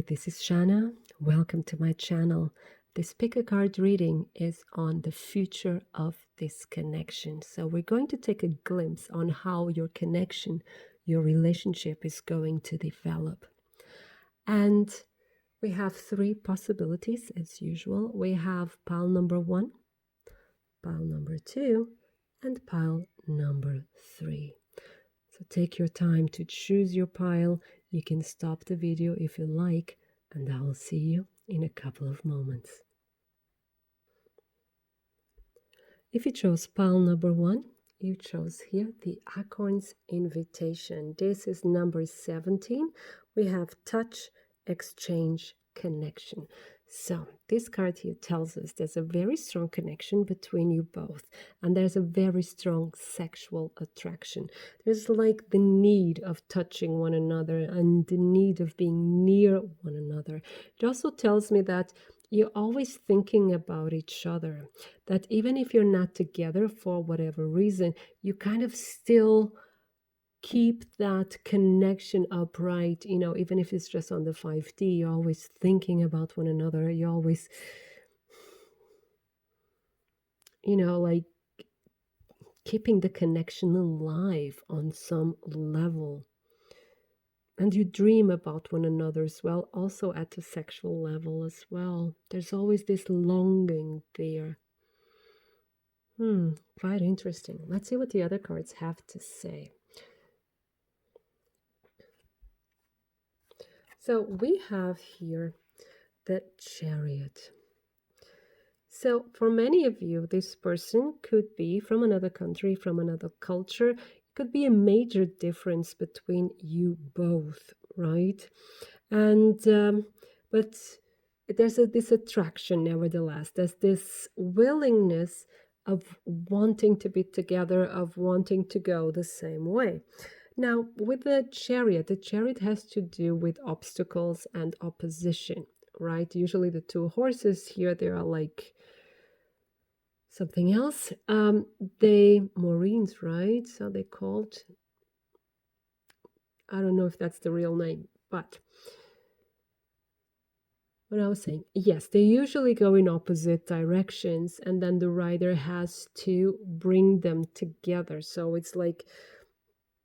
Hi, this is Shannah. Welcome to my channel. This pick a card reading is on the future of this connection. So we're going to take a glimpse on how your connection, your relationship is going to develop. And we have three possibilities as usual. We have pile number 1, pile number 2, and pile number 3. So take your time to choose your pile. You can stop the video if you like, and I'll see you in a couple of moments. If you chose pile number 1, you chose here the Acorn's Invitation. This is number 17. We have touch, exchange, connection. So this card here tells us there's a very strong connection between you both, and there's a very strong sexual attraction. There's like the need of touching one another and the need of being near one another. It also tells me that you're always thinking about each other, that even if you're not together for whatever reason, you kind of still keep that connection upright, even if it's just on the 5D, you're always thinking about one another. You're always, like keeping the connection alive on some level. And you dream about one another as well, also at the sexual level as well. There's always this longing there. Quite interesting. Let's see what the other cards have to say. So we have here the Chariot. So for many of you, this person could be from another country, from another culture. It could be a major difference between you both, right? And but there's this attraction nevertheless. There's this willingness of wanting to be together, of wanting to go the same way. Now, with the chariot has to do with obstacles and opposition, right? Usually the two horses here, they are like something else. They Maureen's, right? So they called. I don't know if that's the real name, but what I was saying, yes, they usually go in opposite directions, and then the rider has to bring them together. So it's like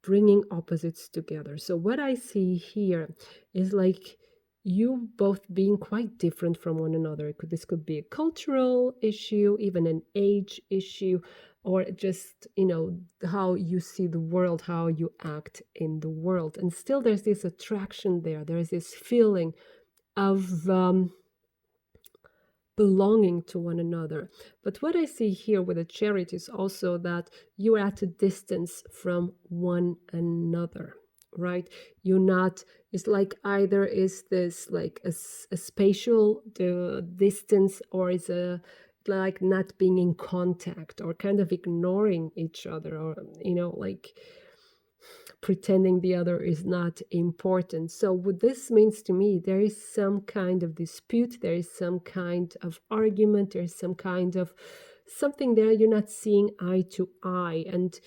bringing opposites together. So what I see here is like you both being quite different from one another. This could be a cultural issue, even an age issue, or just, how you see the world, how you act in the world. And still there's this attraction there. There's this feeling of belonging to one another. But what I see here with the chariot is also that you're at a distance from one another, right? You're not, it's like either is this like a spatial distance, or is a like not being in contact, or kind of ignoring each other, or like pretending the other is not important. So what this means to me, there is some kind of dispute, there is some kind of argument, there is some kind of something there. You're not seeing eye to eye, and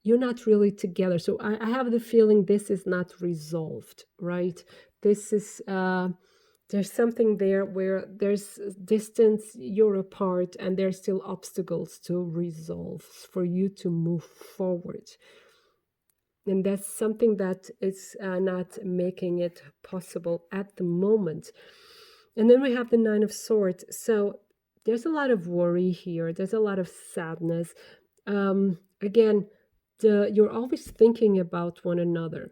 you're not really together. So I have the feeling this is not resolved, right? This is there's something there where there's distance, you're apart, and there's still obstacles to resolve for you to move forward. And that's something that is not making it possible at the moment. And then we have the Nine of Swords. So there's a lot of worry here. There's a lot of sadness. Again, you're always thinking about one another.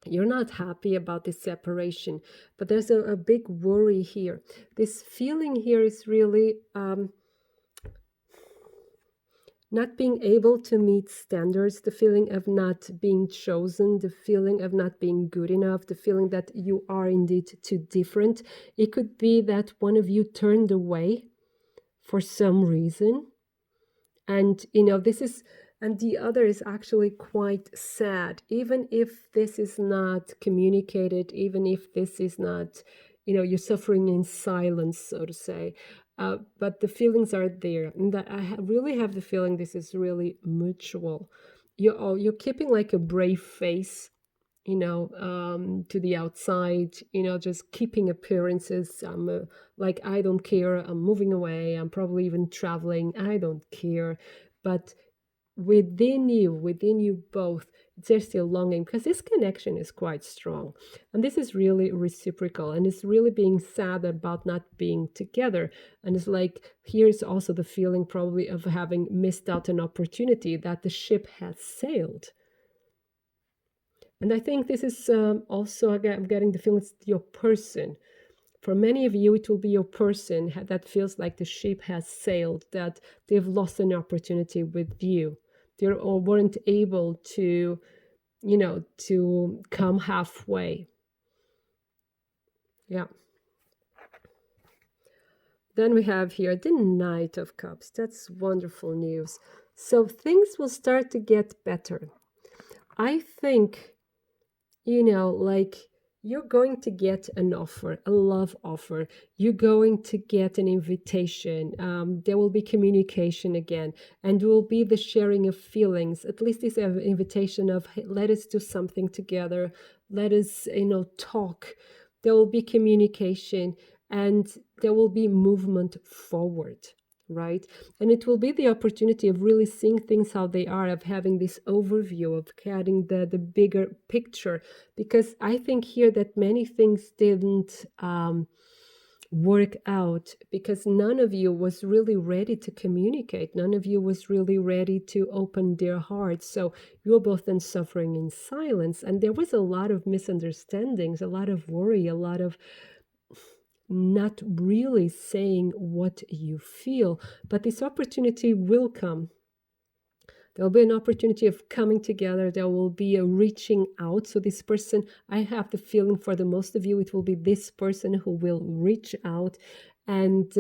You're not happy about this separation, but there's a big worry here. This feeling here is really not being able to meet standards, the feeling of not being chosen, the feeling of not being good enough, the feeling that you are indeed too different. It could be that one of you turned away for some reason. And, this is, and the other is actually quite sad, even if this is not communicated, even if this is not, you're suffering in silence, so to say. But the feelings are there, and that I really have the feeling this is really mutual. You're keeping like a brave face, to the outside, just keeping appearances. Like, I don't care. I'm moving away. I'm probably even traveling. I don't care. But within you both, there's still longing because this connection is quite strong. And this is really reciprocal. And it's really being sad about not being together. And it's like, here's also the feeling probably of having missed out an opportunity that the ship has sailed. And I think this is also, again, I'm getting the feeling it's your person. For many of you, it will be your person that feels like the ship has sailed, that they've lost an opportunity with you. They or weren't able to come halfway. Yeah. Then we have here the Knight of Cups. That's wonderful news. So things will start to get better. I think, like, you're going to get an offer, a love offer. You're going to get an invitation. There will be communication again, and will be the sharing of feelings. At least this invitation of, hey, let us do something together. Let us, talk. There will be communication, and there will be movement forward, right? And it will be the opportunity of really seeing things how they are, of having this overview, of having the bigger picture. Because I think here that many things didn't work out because none of you was really ready to communicate. None of you was really ready to open their hearts. So you were both then suffering in silence. And there was a lot of misunderstandings, a lot of worry, a lot of not really saying what you feel. But this opportunity will come. There will be an opportunity of coming together. There will be a reaching out. So this person, I have the feeling for the most of you, it will be this person who will reach out, and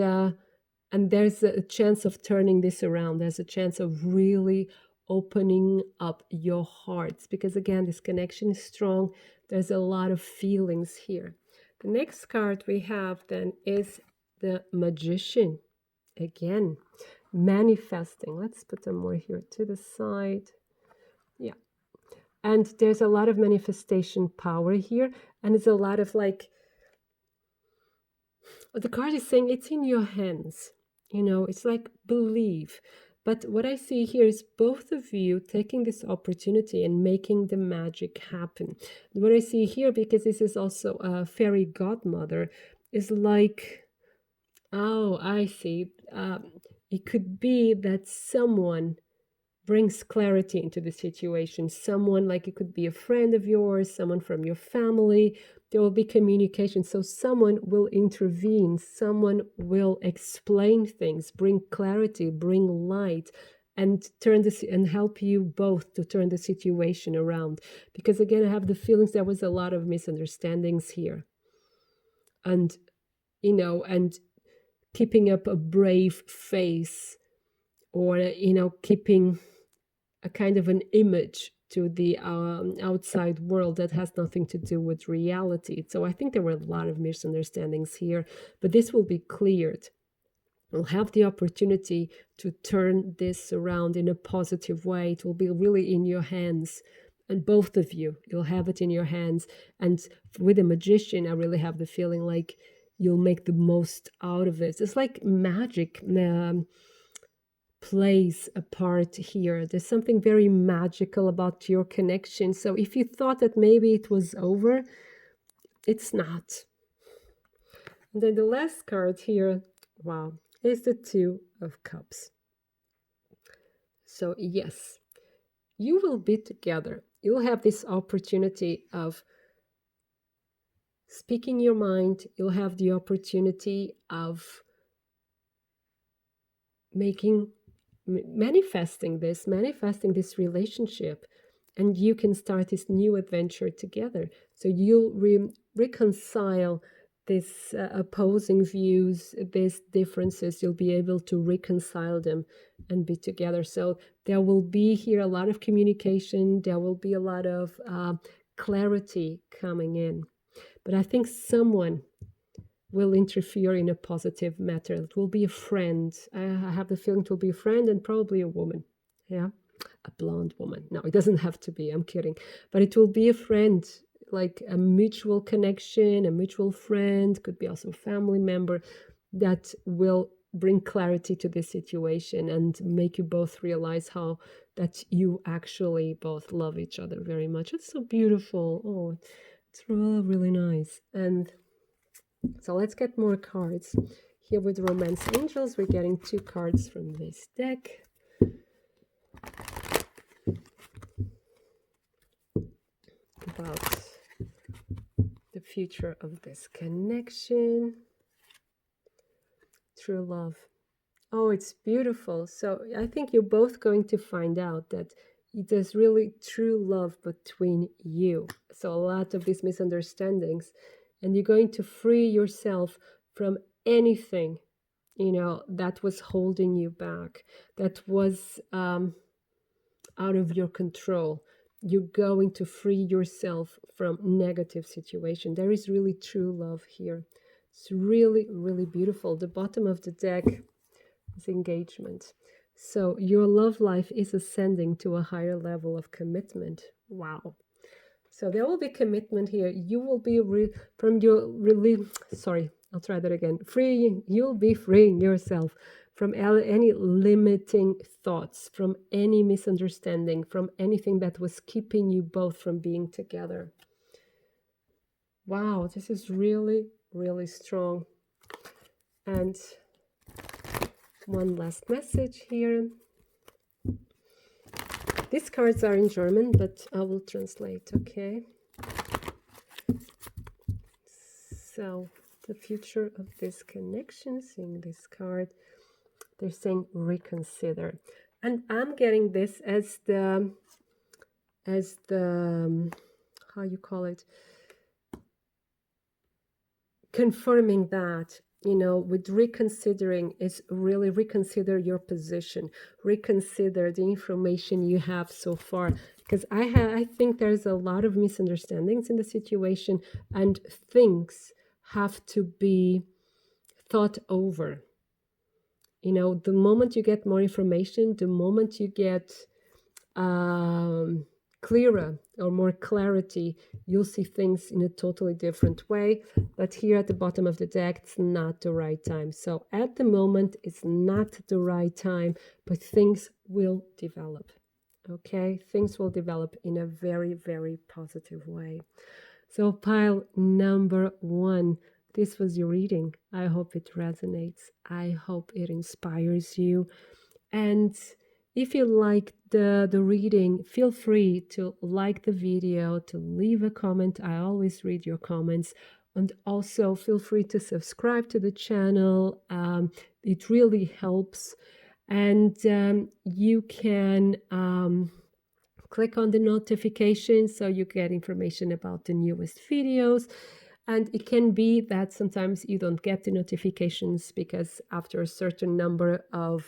there's a chance of turning this around. There's a chance of really opening up your hearts, because again, this connection is strong. There's a lot of feelings here. The next card we have then is the Magician. Again, manifesting. Let's put them more here to the side. Yeah. And there's a lot of manifestation power here. And it's a lot of like, the card is saying it's in your hands. It's like believe. But what I see here is both of you taking this opportunity and making the magic happen. What I see here, because this is also a fairy godmother, is like, oh, I see. It could be that someone brings clarity into the situation. Someone, like, it could be a friend of yours, someone from your family. There will be communication. So someone will intervene. Someone will explain things, bring clarity, bring light, and turn this and help you both to turn the situation around. Because again, I have the feelings there was a lot of misunderstandings here. And and keeping up a brave face, or keeping a kind of an image to the outside world that has nothing to do with reality. So I think there were a lot of misunderstandings here, but this will be cleared. You'll have the opportunity to turn this around in a positive way. It will be really in your hands. And both of you, you'll have it in your hands. And with a Magician, I really have the feeling like you'll make the most out of it. It's like magic plays a part here. There's something very magical about your connection. So if you thought that maybe it was over, it's not. And then the last card here, wow, is the Two of Cups. So yes, you will be together. You'll have this opportunity of speaking your mind. You'll have the opportunity of manifesting this relationship, and you can start this new adventure together. So you'll reconcile these opposing views, these differences. You'll be able to reconcile them and be together. So there will be here a lot of communication. There will be a lot of clarity coming in. But I think someone will interfere in a positive matter. It will be a friend. I have the feeling it will be a friend, and probably a woman. Yeah. A blonde woman. No, it doesn't have to be. I'm kidding. But it will be a friend, like a mutual connection, a mutual friend, could be also a family member that will bring clarity to this situation and make you both realize how that you actually both love each other very much. It's so beautiful. Oh, it's really, really nice. And so let's get more cards. Here with Romance Angels, we're getting 2 cards from this deck. About the future of this connection. True love. Oh, it's beautiful. So I think you're both going to find out that there's really true love between you. So a lot of these misunderstandings, and you're going to free yourself from anything, that was holding you back, that was out of your control. You're going to free yourself from negative situation. There is really true love here. It's really, really beautiful. The bottom of the deck is engagement. So your love life is ascending to a higher level of commitment. Wow. So there will be commitment here. You will be from your sorry, I'll try that again. You'll be freeing yourself from any limiting thoughts, from any misunderstanding, from anything that was keeping you both from being together. Wow, this is really, really strong. And one last message here. These cards are in German, but I will translate, okay? So, the future of this connection, seeing this card, they're saying reconsider. And I'm getting this as the how you call it, confirming that, with reconsidering is really reconsider your position, reconsider the information you have so far, because I think there's a lot of misunderstandings in the situation, and things have to be thought over. The moment you get more information, the moment you get clearer or more clarity, you'll see things in a totally different way. But here at the bottom of the deck, it's not the right time. So at the moment, it's not the right time, but things will develop. Okay, things will develop in a very, very positive way. So pile number 1, this was your reading. I hope it resonates. I hope it inspires you. And if you like the reading, feel free to like the video, to leave a comment. I always read your comments. And also feel free to subscribe to the channel. It really helps. And you can click on the notifications so you get information about the newest videos. And it can be that sometimes you don't get the notifications because after a certain number of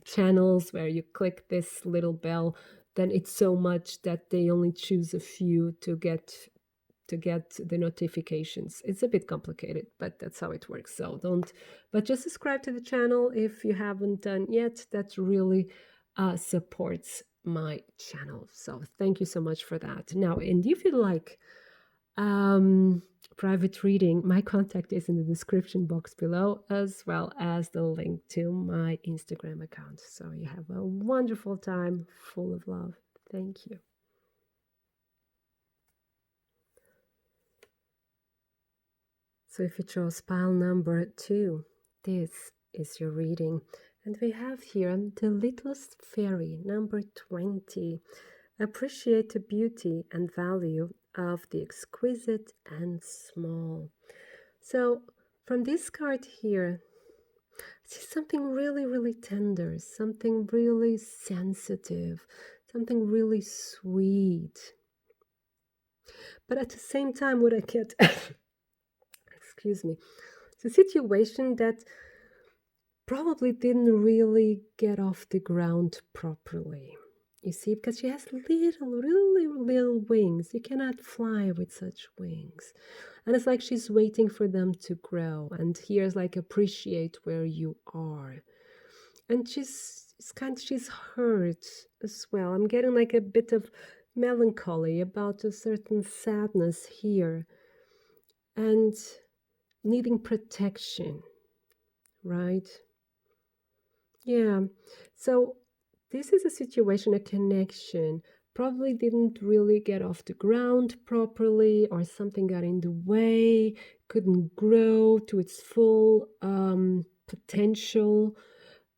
channels where you click this little bell, then it's so much that they only choose a few to get the notifications. It's a bit complicated, but that's how it works. So but just subscribe to the channel if you haven't done yet. That really supports my channel. So thank you so much for that. Now, and if you like private reading, my contact is in the description box below, as well as the link to my Instagram account. So you have a wonderful time full of love. Thank you. So if you chose pile number 2, this is your reading. And we have here the littlest fairy, number 20. Appreciate the beauty and value of the exquisite and small. So from this card here, see something really, really tender, something really sensitive, something really sweet. But at the same time, what I get, excuse me, it's a situation that probably didn't really get off the ground properly. You see, because she has really little wings. You cannot fly with such wings. And it's like she's waiting for them to grow. And here's like, appreciate where you are. And she's she's hurt as well. I'm getting like a bit of melancholy about a certain sadness here and needing protection, right? Yeah. So this is a situation, a connection probably didn't really get off the ground properly, or something got in the way, couldn't grow to its full potential.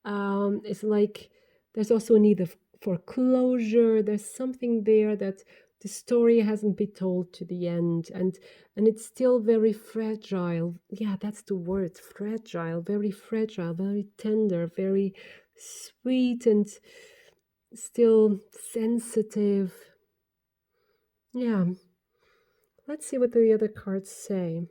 It's like there's also a need for closure. There's something there that the story hasn't been told to the end, and it's still very fragile. Yeah, that's the word, fragile, very tender, very sweet, and still sensitive. Yeah, let's see what the other cards say.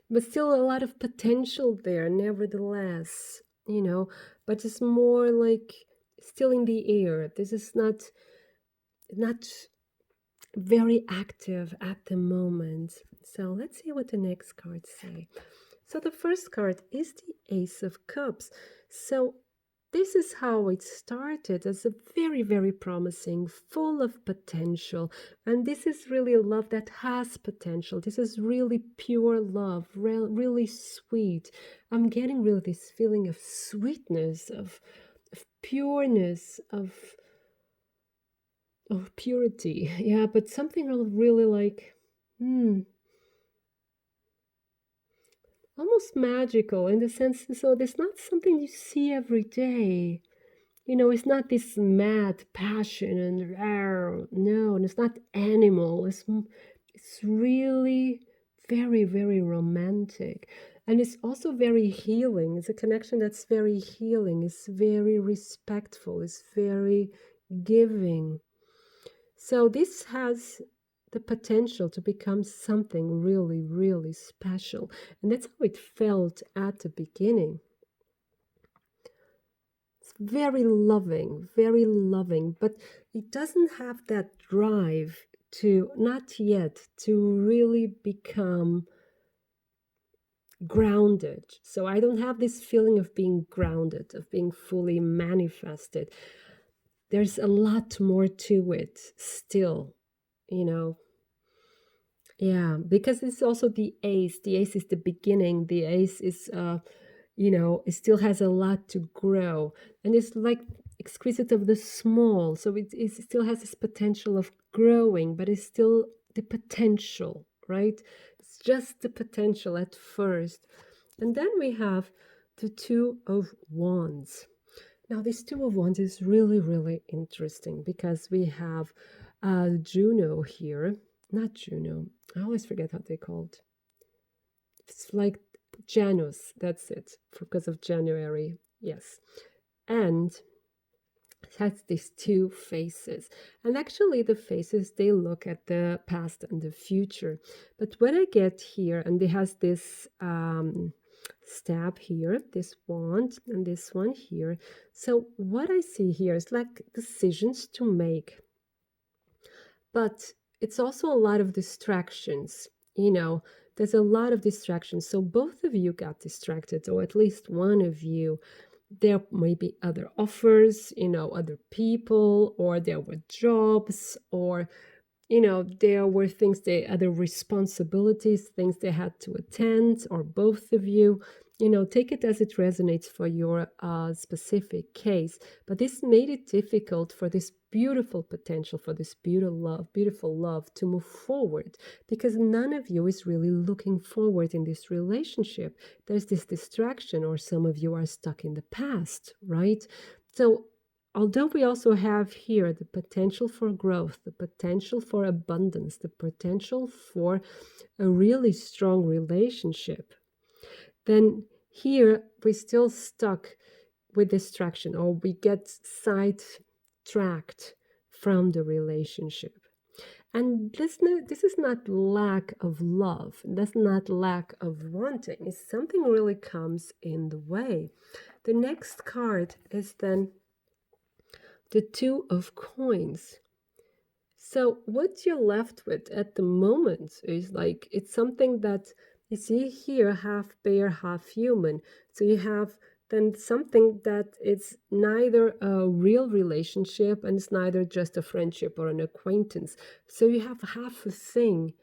But still a lot of potential there, nevertheless, but it's more like still in the air. This is not very active at the moment. So let's see what the next cards say. So the first card is the Ace of Cups. So this is how it started, as a very, very promising, full of potential. And this is really a love that has potential. This is really pure love, really sweet. I'm getting really this feeling of sweetness, of pureness, of purity. Yeah, but something really like, almost magical in the sense, so it's not something you see every day. It's not this mad passion and no, and it's not animal. It's really very, very romantic. And it's also very healing. It's a connection that's very healing. It's very respectful. It's very giving. So this has the potential to become something really, really special. And that's how it felt at the beginning. It's very loving, but it doesn't have that drive to, not yet, to really become grounded. So I don't have this feeling of being grounded, of being fully manifested. There's a lot more to it still, you know. Yeah, because it's also the ace. The ace is the beginning. The ace is it still has a lot to grow, and it's like exquisite of the small, so it still has this potential of growing, but it's still the potential, right? It's just the potential at first. And then we have the Two of Wands. Now this Two of Wands is really, really interesting because we have Juno here, not Juno, I always forget how they're called. It's like Janus, that's it, because of January, yes. And it has these two faces. And actually, the faces, they look at the past and the future. But what I get here, and it has this stab here, this wand, and this one here. So what I see here is like decisions to make. But it's also a lot of distractions, there's a lot of distractions. So both of you got distracted, or at least one of you. There may be other offers, other people, or there were jobs, or there were other responsibilities, things they had to attend, or both of you. Take it as it resonates for your specific case. But this made it difficult for this beautiful potential, for this beautiful love to move forward, because none of you is really looking forward in this relationship. There's this distraction, or some of you are stuck in the past, right? So although we also have here the potential for growth, the potential for abundance, the potential for a really strong relationship, then here we're still stuck with distraction, or we get sidetracked from the relationship. And this is not lack of love, that's not lack of wanting, it's something really comes in the way. The next card is then the Two of Coins. So what you're left with at the moment is like, it's something that you see here, half bear, half human. So you have then something that it's neither a real relationship and it's neither just a friendship or an acquaintance. So you have half a thing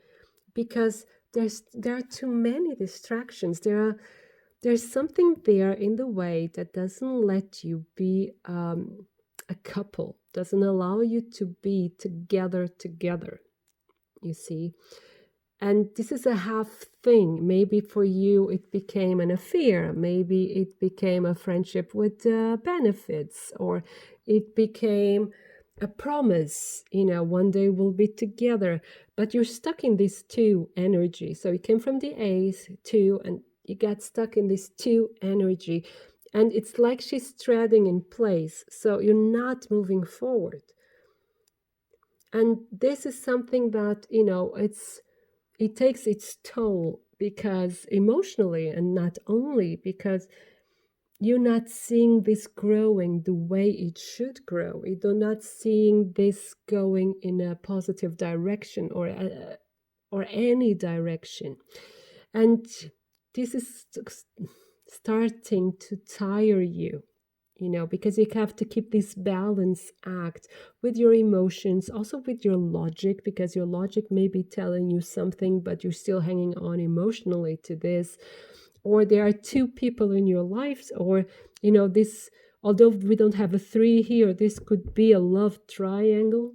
because there are too many distractions. There's something there in the way that doesn't let you be a couple, doesn't allow you to be together, you see. And this is a half thing. Maybe for you it became an affair, maybe it became a friendship with benefits, or it became a promise, one day we'll be together. But you're stuck in these two energy. So you came from the ace, two, and you got stuck in this two energy. And it's like she's treading in place. So you're not moving forward. And this is something that, it takes its toll, because emotionally, and not only because you're not seeing this growing the way it should grow. You're not seeing this going in a positive direction, or any direction. And this is starting to tire you, because you have to keep this balance act with your emotions, also with your logic, because your logic may be telling you something, but you're still hanging on emotionally to this. Or there are two people in your lives, or, this, although we don't have a three here, this could be a love triangle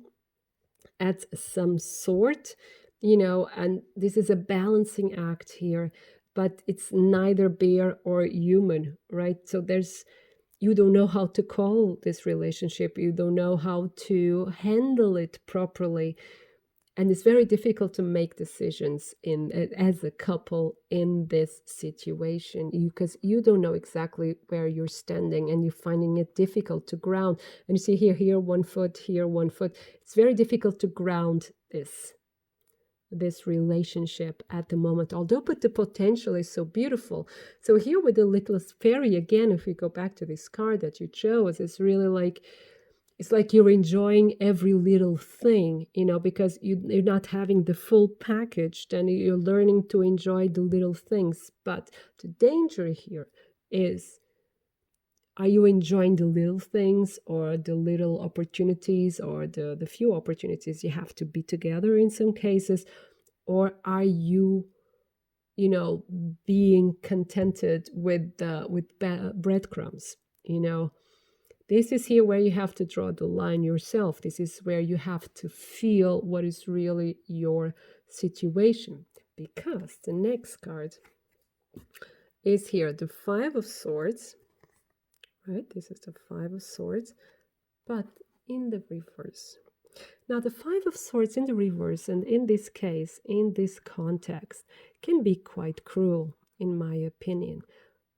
at some sort, and this is a balancing act here, but it's neither bear or human, right? So you don't know how to call this relationship. You don't know how to handle it properly. And it's very difficult to make decisions as a couple in this situation, because you don't know exactly where you're standing, and you're finding it difficult to ground. And you see here 1 foot, here 1 foot. It's very difficult to ground this relationship at the moment, although but the potential is so beautiful. So here with the little fairy, again, if we go back to this card that you chose, it's really like, it's like you're enjoying every little thing, because you're not having the full package, then you're learning to enjoy the little things. But the danger here is, are you enjoying the little things, or the little opportunities, or the few opportunities you have to be together in some cases? Or are you, being contented with breadcrumbs? This is here where you have to draw the line yourself. This is where you have to feel what is really your situation. Because the next card is here, the Five of Swords. Right? This is the Five of Swords, but in the reverse. Now, the Five of Swords in the reverse, and in this case, in this context, can be quite cruel, in my opinion,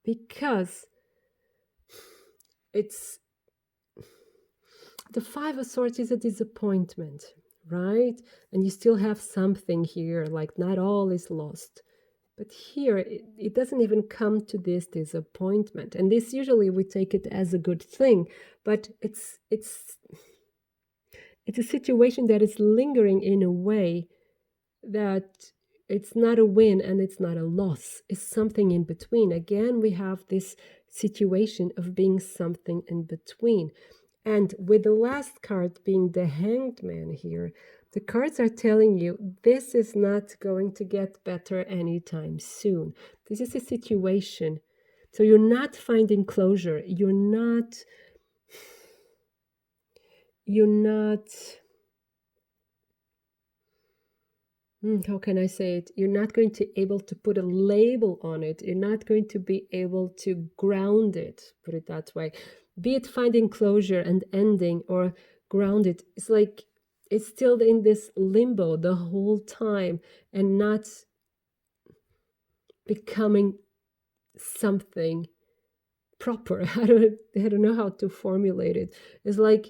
because the Five of Swords is a disappointment, right? And you still have something here, like not all is lost. But here, it doesn't even come to this disappointment. And this, usually we take it as a good thing, but it's a situation that is lingering in a way that it's not a win and it's not a loss. It's something in between. Again, we have this situation of being something in between. And with the last card being the Hanged Man here, the cards are telling you this is not going to get better anytime soon. This is a situation. So you're not finding closure. You're not how can I say it? You're not going to be able to put a label on it. You're not going to be able to ground it, put it that way. Be it finding closure and ending, or ground it. It's like it's still in this limbo the whole time, and not becoming something proper. I don't know how to formulate it. It's like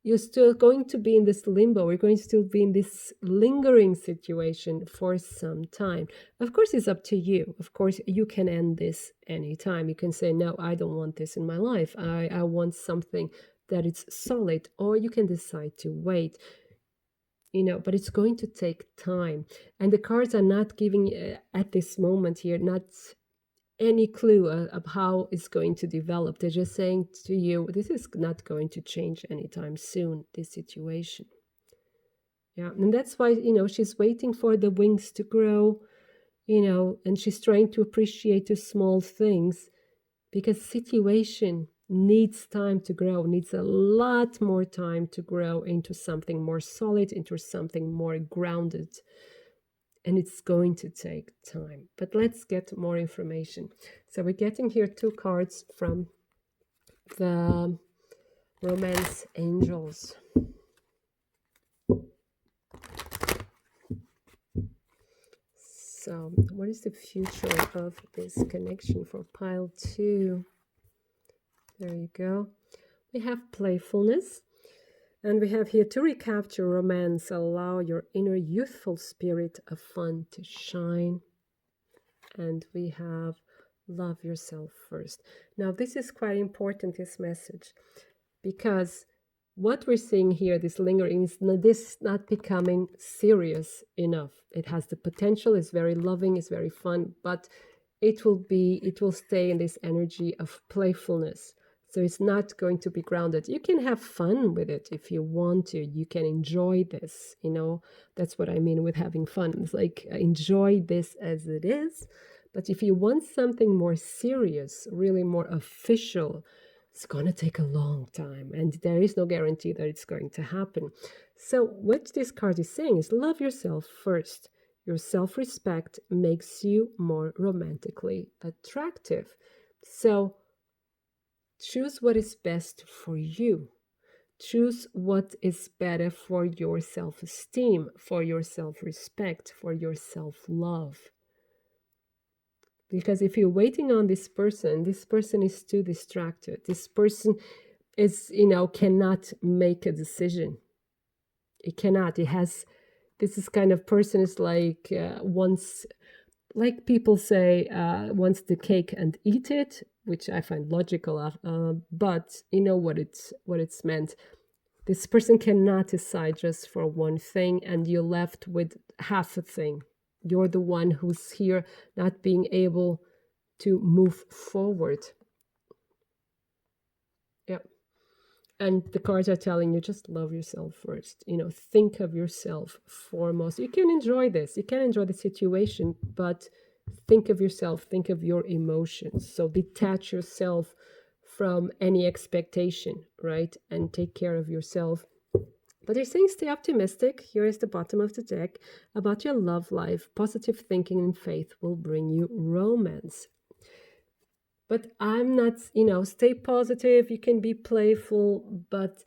you're still going to be in this limbo. We're going to still be in this lingering situation for some time. Of course, it's up to you. Of course, you can end this anytime. You can say, no, I don't want this in my life. I want something that is solid. Or you can decide to wait. But it's going to take time. And the cards are not giving, at this moment here, not any clue of how it's going to develop. They're just saying to you, this is not going to change anytime soon, this situation. Yeah. And that's why, she's waiting for the wings to grow, and she's trying to appreciate the small things, because situation needs time to grow, needs a lot more time to grow into something more solid, into something more grounded. And it's going to take time. But let's get more information. So we're getting here 2 cards from the Romance Angels. So what is the future of this connection for pile 2? There you go. We have playfulness. And we have here, to recapture romance, allow your inner youthful spirit of fun to shine. And we have love yourself first. Now, this is quite important, this message, because what we're seeing here, this lingering, is this not becoming serious enough. It has the potential, it's very loving, it's very fun, but it will stay in this energy of playfulness. So it's not going to be grounded. You can have fun with it if you want to. You can enjoy this, That's what I mean with having fun. It's like, enjoy this as it is. But if you want something more serious, really more official, it's going to take a long time. And there is no guarantee that it's going to happen. So what this card is saying is, love yourself first. Your self-respect makes you more romantically attractive. So choose what is best for you. Choose what is better for your self-esteem, for your self-respect, for your self-love. Because if you're waiting on this person is too distracted. This person is, cannot make a decision. It cannot. This is kind of person is like, once, like people say, wants the cake and eat it, which I find logical, but you know what it's meant. This person cannot decide just for one thing, and you're left with half a thing. You're the one who's here not being able to move forward. Yeah. And the cards are telling you, just love yourself first. Think of yourself foremost. You can enjoy this. You can enjoy the situation, but think of yourself. Think of your emotions. So detach yourself from any expectation, right? And take care of yourself. But they're saying stay optimistic. Here is the bottom of the deck about your love life. Positive thinking and faith will bring you romance. But I'm not, stay positive. You can be playful, but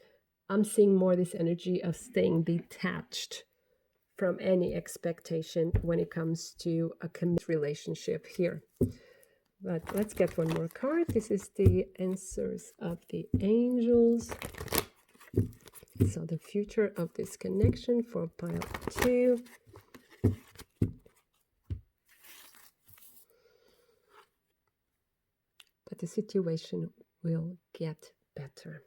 I'm seeing more this energy of staying detached from any expectation when it comes to a committed relationship here. But let's get one more card. This is the answers of the angels. So the future of this connection for pile 2. But the situation will get better.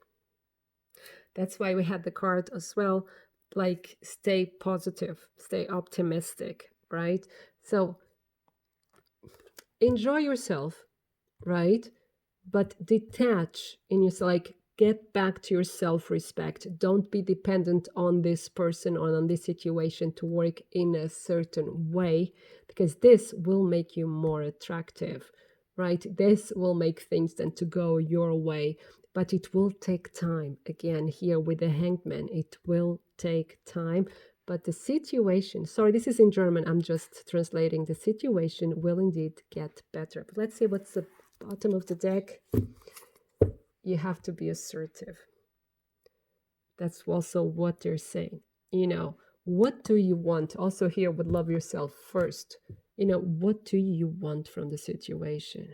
That's why we had the card as well, like stay positive, stay optimistic, right? So enjoy yourself, right? But detach in yourself, like get back to your self-respect. Don't be dependent on this person or on this situation to work in a certain way, because this will make you more attractive, right? This will make things then to go your way, but it will take time. Again, here with the Hangman, it will take time. But the situation, sorry, this is in German, I'm just translating. The situation will indeed get better. But let's see what's the bottom of the deck. You have to be assertive. That's also what they're saying. What do you want? Also here with love yourself first. What do you want from the situation?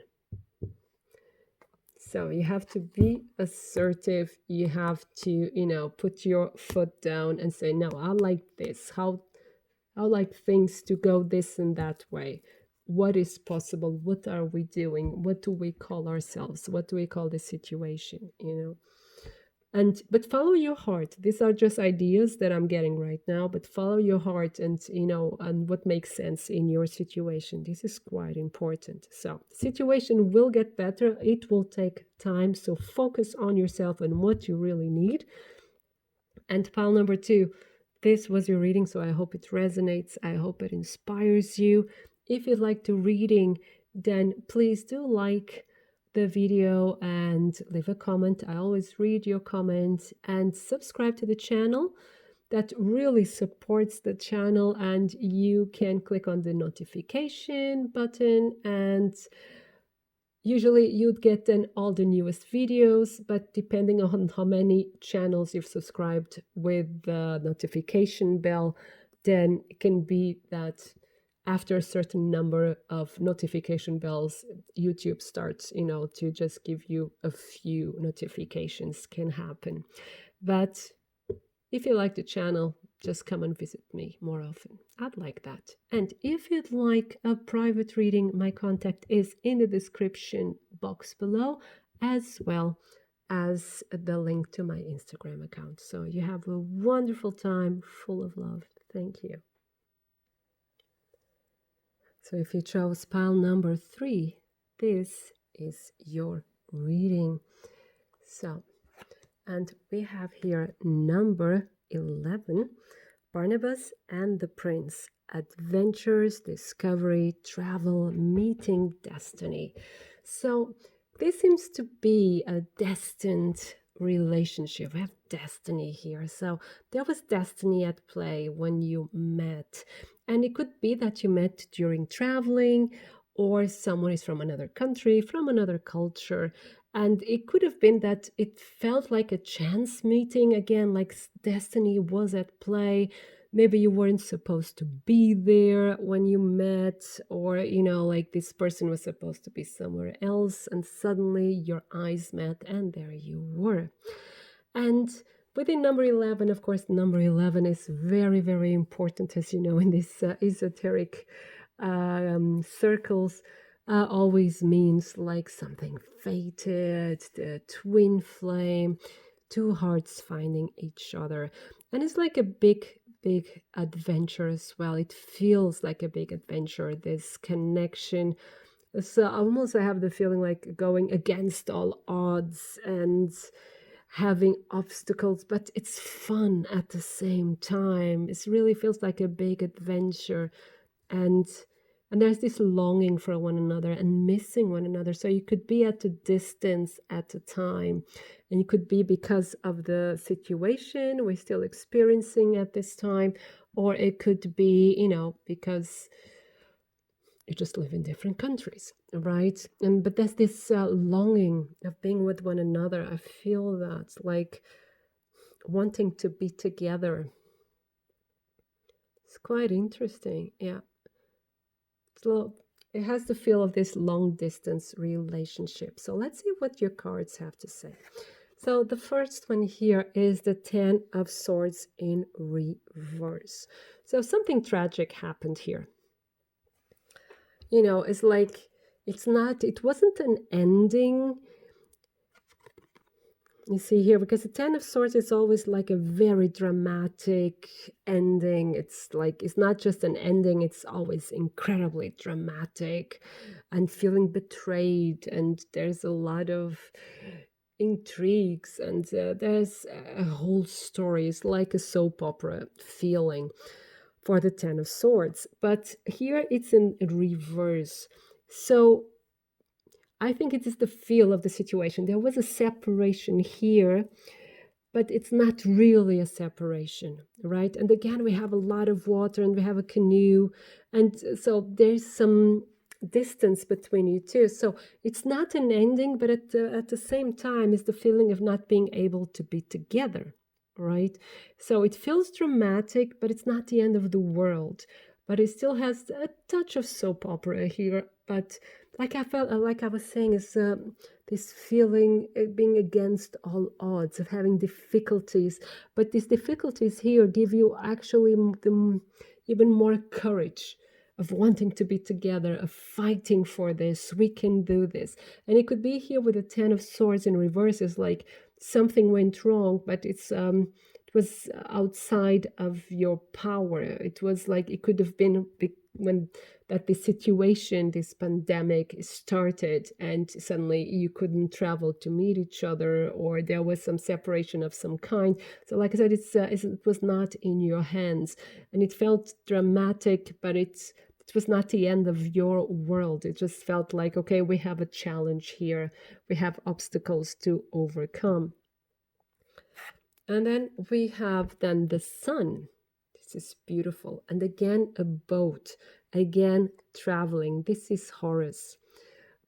So you have to be assertive. You have to, put your foot down and say, no, I like this. I like things to go this and that way. What is possible? What are we doing? What do we call ourselves? What do we call the situation? But follow your heart. These are just ideas that I'm getting right now, but follow your heart and and what makes sense in your situation. This is quite important. So situation will get better. It will take time. So focus on yourself and what you really need. And pile number 2, this was your reading, so I hope it resonates. I hope it inspires you. If you'd like to reading, then please do like the video and leave a comment. I always read your comments, and subscribe to the channel. That really supports the channel, and you can click on the notification button, and usually you'd get then all the newest videos, but depending on how many channels you've subscribed with the notification bell, then it can be that after a certain number of notification bells, YouTube starts, to just give you a few notifications can happen. But if you like the channel, just come and visit me more often. I'd like that. And if you'd like a private reading, my contact is in the description box below, as well as the link to my Instagram account. So you have a wonderful time full of love. Thank you. So if you chose pile number 3, this is your reading. So, and we have here number 11, Barnabas and the Prince, adventures, discovery, travel, meeting destiny. So this seems to be a destined relationship. We have destiny here. So there was destiny at play when you met. And it could be that you met during traveling, or someone is from another country, from another culture. And it could have been that it felt like a chance meeting again, like destiny was at play. Maybe you weren't supposed to be there when you met, or, like this person was supposed to be somewhere else, and suddenly your eyes met and there you were. And within number 11, of course, number 11 is very, very important, as you know, in these esoteric circles. Always means like something fated, the twin flame, two hearts finding each other. And it's like a big adventure as well. It feels like a big adventure, this connection. So almost I have the feeling like going against all odds and having obstacles, but it's fun at the same time. It really feels like a big adventure. And there's this longing for one another and missing one another. So you could be at a distance at a time, and it could be because of the situation we're still experiencing at this time, or it could be, because you just live in different countries, right? But there's this longing of being with one another. I feel that, like wanting to be together. It's quite interesting, yeah. So it has the feel of this long distance relationship. So let's see what your cards have to say. So the first one here is the 10 of Swords in reverse. So something tragic happened here. It's like, it wasn't an ending. You see here, because the 10 of Swords is always like a very dramatic ending. It's like, it's not just an ending, it's always incredibly dramatic and feeling betrayed. And there's a lot of intrigues, and there's a whole story. It's like a soap opera feeling for the 10 of Swords. But here it's in reverse. So I think it is the feel of the situation. There was a separation here, but it's not really a separation, right? And again, we have a lot of water and we have a canoe. And so there's some distance between you two. So it's not an ending, but at the same time is the feeling of not being able to be together, right? So it feels dramatic, but it's not the end of the world. But it still has a touch of soap opera here. But like I was saying, is this feeling being against all odds, of having difficulties. But these difficulties here give you actually even more courage of wanting to be together, of fighting for this. We can do this. And it could be here with the 10 of Swords in reverse, is like something went wrong, but it was outside of your power. It was like it could have been when that the situation, this pandemic started, and suddenly you couldn't travel to meet each other, or there was some separation of some kind. So, like I said, it was not in your hands, and it felt dramatic, but it was not the end of your world. It just felt like, okay, we have a challenge here. We have obstacles to overcome. And then we have then the sun. This is beautiful. And again, a boat. Again, traveling. This is Horus,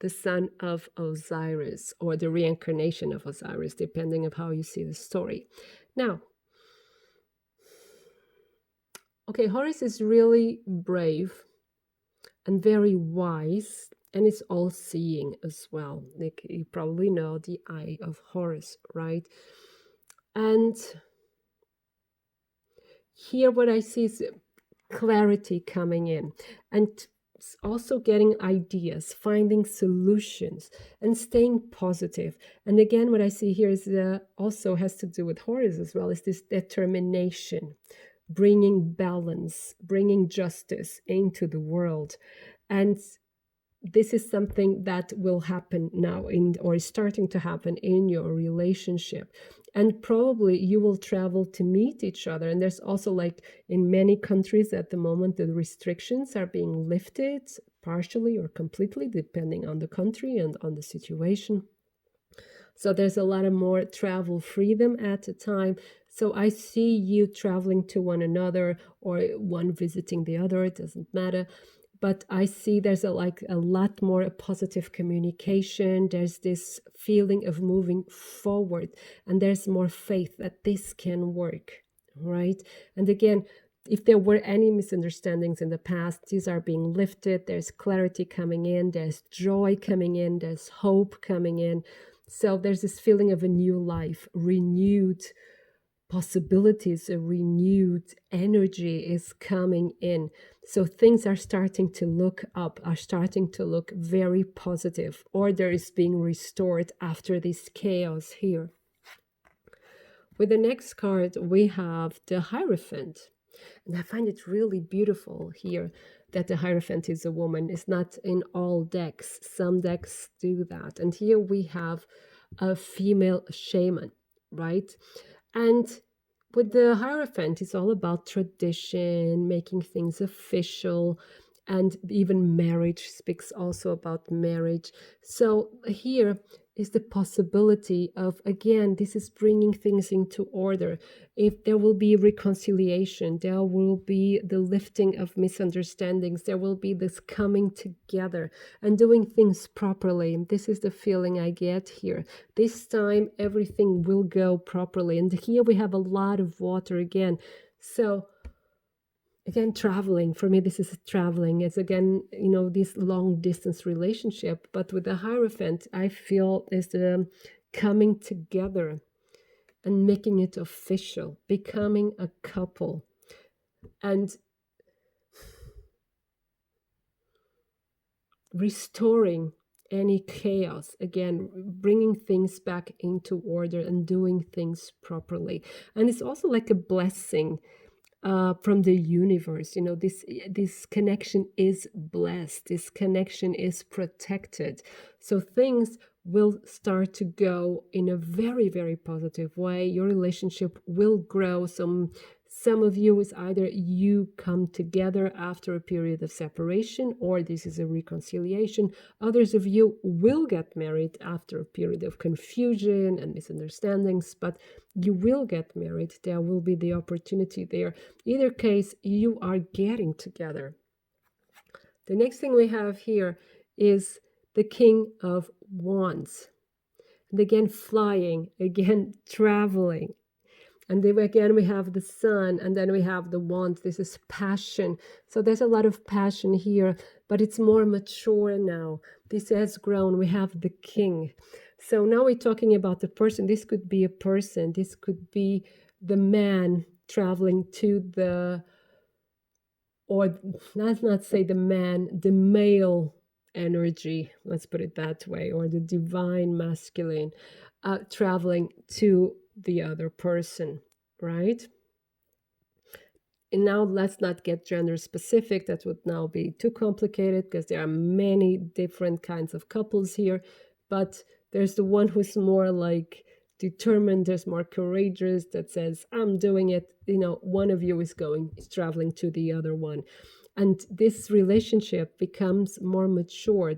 the son of Osiris, or the reincarnation of Osiris, depending on how you see the story. Now, okay, Horus is really brave and very wise, and is all-seeing as well. Like you probably know the Eye of Horus, right? And here what I see is clarity coming in, and also getting ideas, finding solutions, and staying positive. And again, what I see here is also has to do with Horus as well, is this determination, bringing balance, bringing justice into the world. And this is something that will happen now or is starting to happen in your relationship, and probably you will travel to meet each other. And there's also, like in many countries at the moment, the restrictions are being lifted partially or completely depending on the country and on the situation. So there's a lot of more travel freedom at the time. So I see you traveling to one another, or one visiting the other, it doesn't matter. But I see there's a lot more positive communication. There's this feeling of moving forward, and there's more faith that this can work, right? And again, if there were any misunderstandings in the past, these are being lifted. There's clarity coming in. There's joy coming in. There's hope coming in. So there's this feeling of a new life, renewed possibilities, a renewed energy is coming in. So things are starting to look up, are starting to look very positive. Order is being restored after this chaos here. With the next card, we have the Hierophant. And I find it really beautiful here that the Hierophant is a woman. It's not in all decks. Some decks do that. And here we have a female shaman, right? And with the Hierophant, it's all about tradition, making things official, and even marriage speaks also about marriage. So here is the possibility of, again, this is bringing things into order. If there will be reconciliation, there will be the lifting of misunderstandings, there will be this coming together and doing things properly. This is the feeling I get here. This time everything will go properly. And here we have a lot of water again. So again, traveling, for me, this is traveling. It's again, this long distance relationship. But with the Hierophant, I feel is the coming together and making it official, becoming a couple. And restoring any chaos, again, bringing things back into order and doing things properly. And it's also like a blessing from the universe. This connection is blessed. This connection is protected. So things will start to go in a very, very positive way. Your relationship will grow. Some of you is either you come together after a period of separation, or this is a reconciliation. Others of you will get married after a period of confusion and misunderstandings, but you will get married. There will be the opportunity there. Either case, you are getting together. The next thing we have here is the King of Wands. And again, flying, again, traveling. And then again, we have the sun, and then we have the wands. This is passion. So there's a lot of passion here, but it's more mature now. This has grown. We have the king. So now we're talking about the person. This could be a person. This could be the man traveling to or let's not say the man, the male energy, let's put it that way, or the divine masculine. traveling to the other person, right? And now let's not get gender specific. That would now be too complicated because there are many different kinds of couples here. But there's the one who's more like determined, there's more courageous, that says, I'm doing it. One of you is traveling to the other one. And this relationship becomes more mature.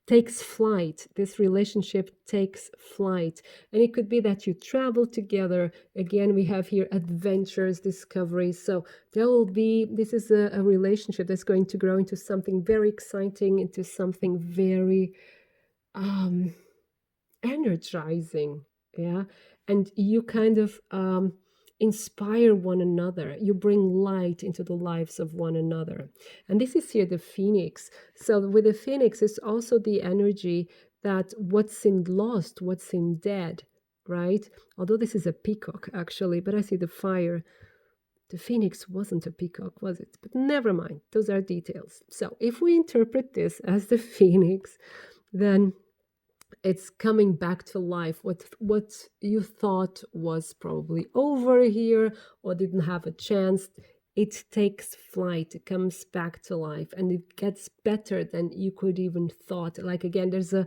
Takes flight. This relationship takes flight. And it could be that you travel together. Again, we have here adventures, discoveries. So this is a relationship that's going to grow into something very exciting, into something very energizing. Yeah. And you kind of inspire one another. You bring light into the lives of one another. And this is here the phoenix. So with the phoenix, it's also the energy that what's in lost, what's in dead, right? Although this is a peacock, actually, but I see the fire. The phoenix wasn't a peacock, was it? But never mind. Those are details. So if we interpret this as the phoenix, then it's coming back to life. What you thought was probably over here or didn't have a chance, it takes flight. It comes back to life, and it gets better than you could even thought. Like, again, there's a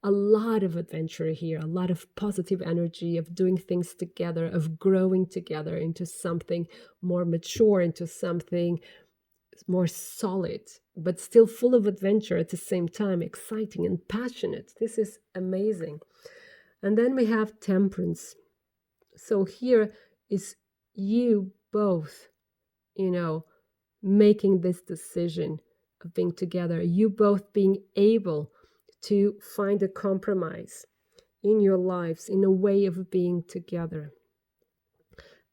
lot of adventure here, a lot of positive energy of doing things together, of growing together into something more mature, into something more solid, but still full of adventure at the same time, exciting and passionate. This is amazing. And then we have temperance. So here is you both, making this decision of being together, you both being able to find a compromise in your lives, in a way of being together.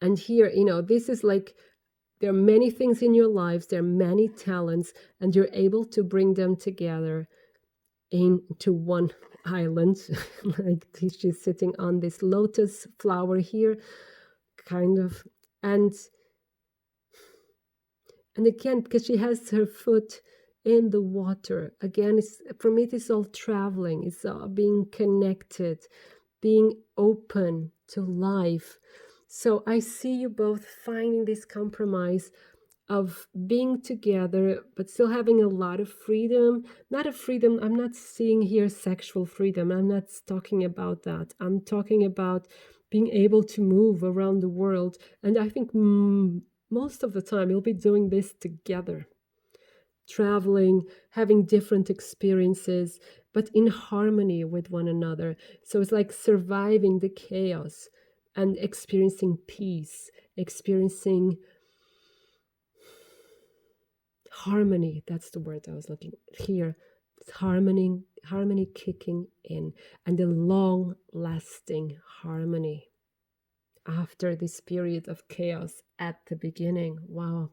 And here, this is like, there are many things in your lives, there are many talents, and you're able to bring them together into one island. Like she's sitting on this lotus flower here, kind of. And again, because she has her foot in the water, again, for me, it's all traveling, it's all being connected, being open to life. So I see you both finding this compromise of being together, but still having a lot of freedom. Not a freedom, I'm not seeing here sexual freedom. I'm not talking about that. I'm talking about being able to move around the world. And I think most of the time you'll be doing this together. Traveling, having different experiences, but in harmony with one another. So it's like surviving the chaos and experiencing peace, experiencing harmony. That's the word I was looking here. It's harmony kicking in, and a long lasting harmony after this period of chaos at the beginning. Wow.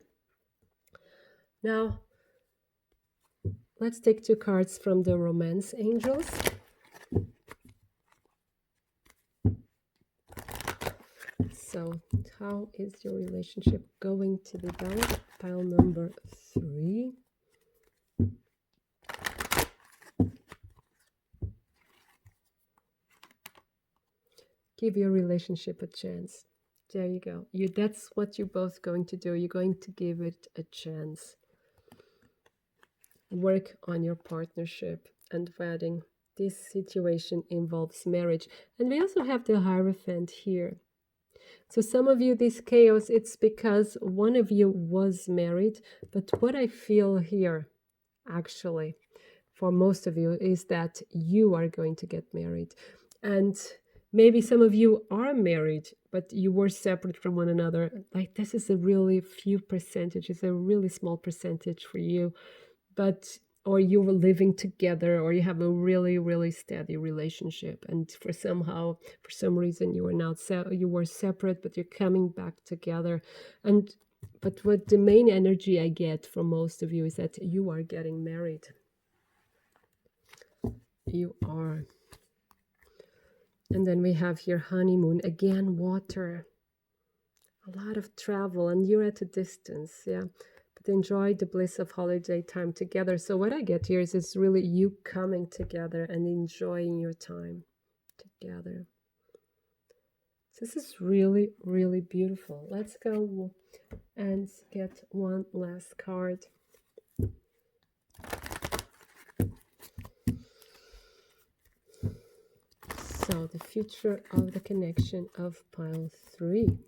Now let's take 2 cards from the romance angels. So how is your relationship going to be done? Pile number 3. Give your relationship a chance. There you go. That's what you're both going to do. You're going to give it a chance. Work on your partnership and wedding. This situation involves marriage. And we also have the Hierophant here. So some of you, this chaos, it's because one of you was married. But what I feel here, actually, for most of you, is that you are going to get married. And maybe some of you are married, but you were separate from one another. Like, this is a really few percentage. It's a really small percentage for you. Or you were living together, or you have a really, really steady relationship. And for some reason, you were separate, but you're coming back together. But what the main energy I get from most of you is that you are getting married. You are. And then we have here honeymoon, again, water, a lot of travel, and you're at a distance, yeah. But enjoy the bliss of holiday time together. So what I get here is really you coming together and enjoying your time together. This is really, really beautiful. Let's go and get one last card. So, the future of the connection of pile 3.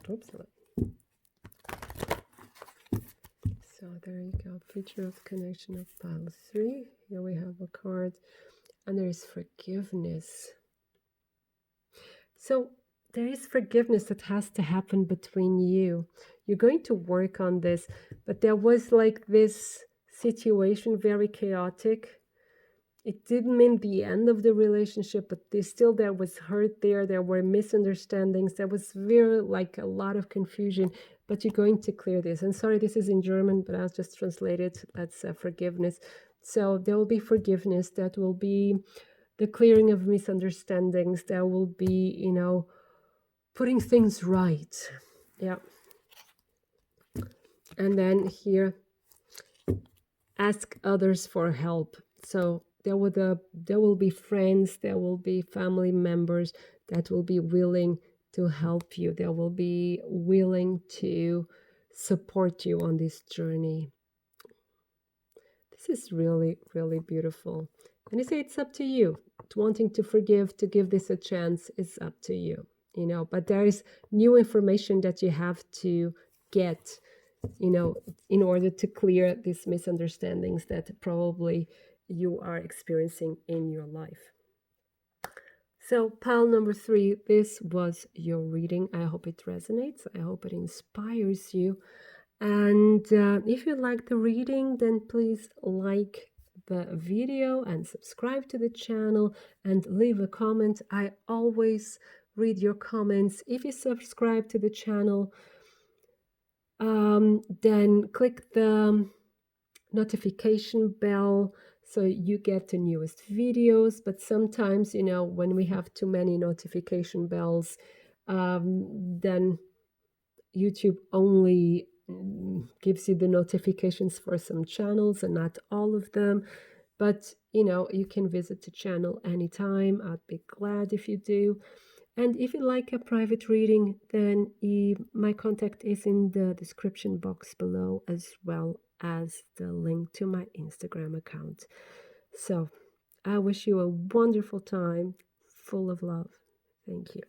Oops. So there you go. Future of connection of pile 3. Here we have a card, and there is forgiveness. So there is forgiveness that has to happen between you. You're going to work on this, but there was like this situation, very chaotic. It didn't mean the end of the relationship, but there was hurt there. There were misunderstandings. There was very like a lot of confusion, but you're going to clear this. And sorry, this is in German, but I'll just translate it. That's forgiveness. So there will be forgiveness. That will be the clearing of misunderstandings. There will be, putting things right. Yeah. And then here, ask others for help. So there will be friends, there will be family members that will be willing to help you. They will be willing to support you on this journey. This is really, really beautiful. And I say it's up to you. Wanting to forgive, to give this a chance, is up to you. But there is new information that you have to get, in order to clear these misunderstandings that probably you are experiencing in your life. So, pile number 3, this was your reading. I hope it resonates. I hope it inspires you. And if you like the reading, then please like the video and subscribe to the channel and leave a comment. I always read your comments. If you subscribe to the channel, then click the notification bell so you get the newest videos. But sometimes, when we have too many notification bells, then YouTube only gives you the notifications for some channels and not all of them. But you can visit the channel anytime. I'd be glad if you do. And if you like a private reading, then my contact is in the description box below, as well as the link to my Instagram account. So I wish you a wonderful time, full of love. Thank you.